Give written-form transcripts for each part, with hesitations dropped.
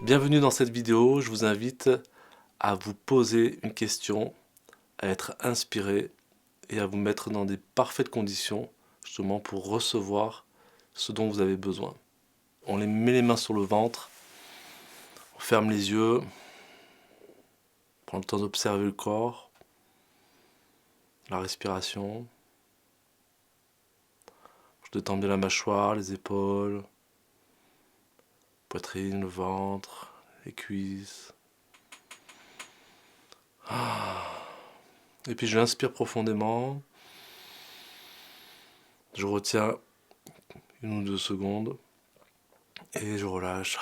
Bienvenue dans cette vidéo, je vous invite à vous poser une question, à être inspiré et à vous mettre dans des parfaites conditions justement pour recevoir ce dont vous avez besoin. On les met les mains sur le ventre, on ferme les yeux, on prend le temps d'observer le corps, la respiration. Je détends bien la mâchoire, les épaules, poitrine, le ventre, les cuisses. Et puis je l'inspire profondément. Je retiens 1 ou 2 secondes et je relâche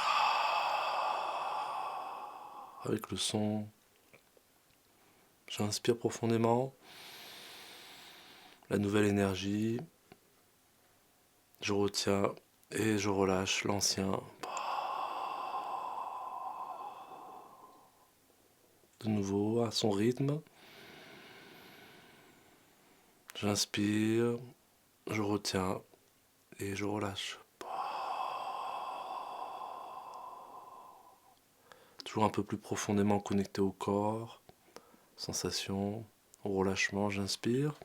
avec le son. J'inspire profondément la nouvelle énergie. Je retiens et je relâche l'ancien. De nouveau à son rythme. J'inspire, je retiens et je relâche. Toujours un peu plus profondément connecté au corps, sensation, au relâchement, j'inspire.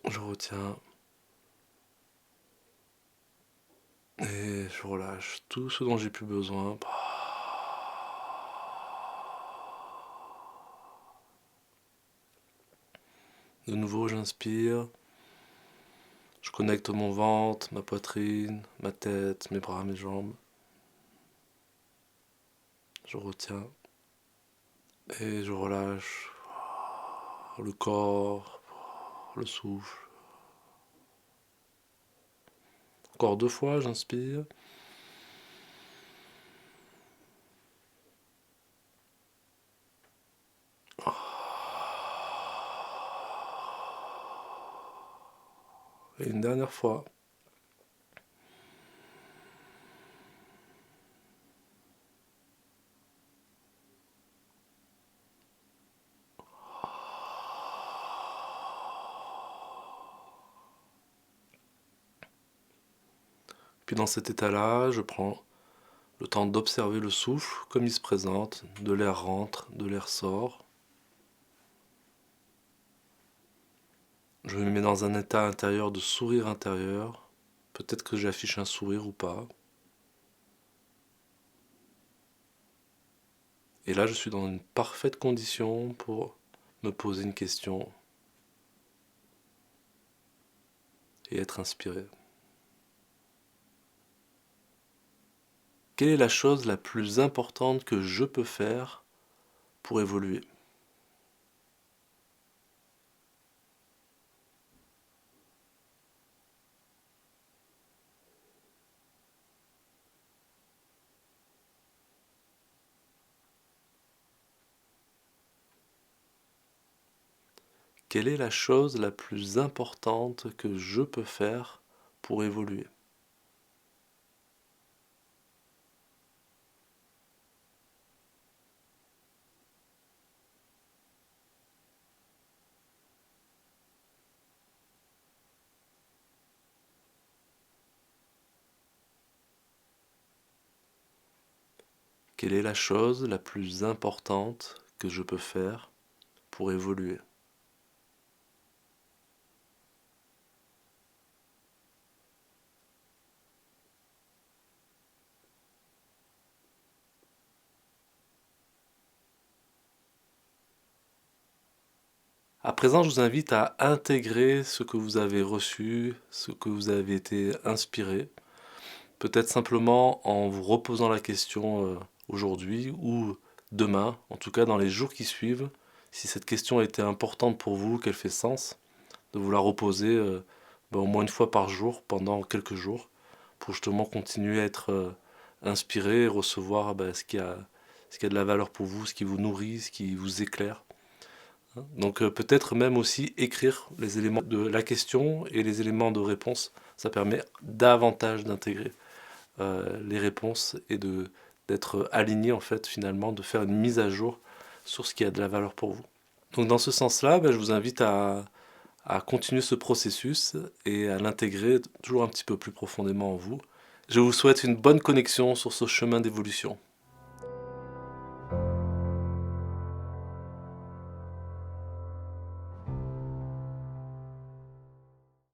Je retiens et je relâche tout ce dont j'ai plus besoin. De nouveau, j'inspire. Je connecte mon ventre, ma poitrine, ma tête, mes bras, mes jambes. Je retiens et je relâche le corps, le souffle. Encore 2 fois, j'inspire. Et une dernière fois. Puis dans cet état-là, je prends le temps d'observer le souffle comme il se présente, de l'air rentre, de l'air sort. Je me mets dans un état intérieur de sourire intérieur. Peut-être que j'affiche un sourire ou pas. Et là, je suis dans une parfaite condition pour me poser une question et être inspiré. Quelle est la chose la plus importante que je peux faire pour évoluer ? Quelle est la chose la plus importante que je peux faire pour évoluer ? Quelle est la chose la plus importante que je peux faire pour évoluer ? À présent, je vous invite à intégrer ce que vous avez reçu, ce que vous avez été inspiré, peut-être simplement en vous reposant la question aujourd'hui ou demain, en tout cas dans les jours qui suivent, si cette question a été importante pour vous, qu'elle fait sens, de vous la reposer au moins 1 fois par jour pendant quelques jours, pour justement continuer à être inspiré et recevoir ce qui a de la valeur pour vous, ce qui vous nourrit, ce qui vous éclaire. Donc peut-être même aussi écrire les éléments de la question et les éléments de réponse. Ça permet davantage d'intégrer les réponses et d'être aligné en fait finalement, de faire une mise à jour sur ce qui a de la valeur pour vous. Donc dans ce sens-là, je vous invite à continuer ce processus et à l'intégrer toujours un petit peu plus profondément en vous Je vous souhaite une bonne connexion sur ce chemin d'évolution.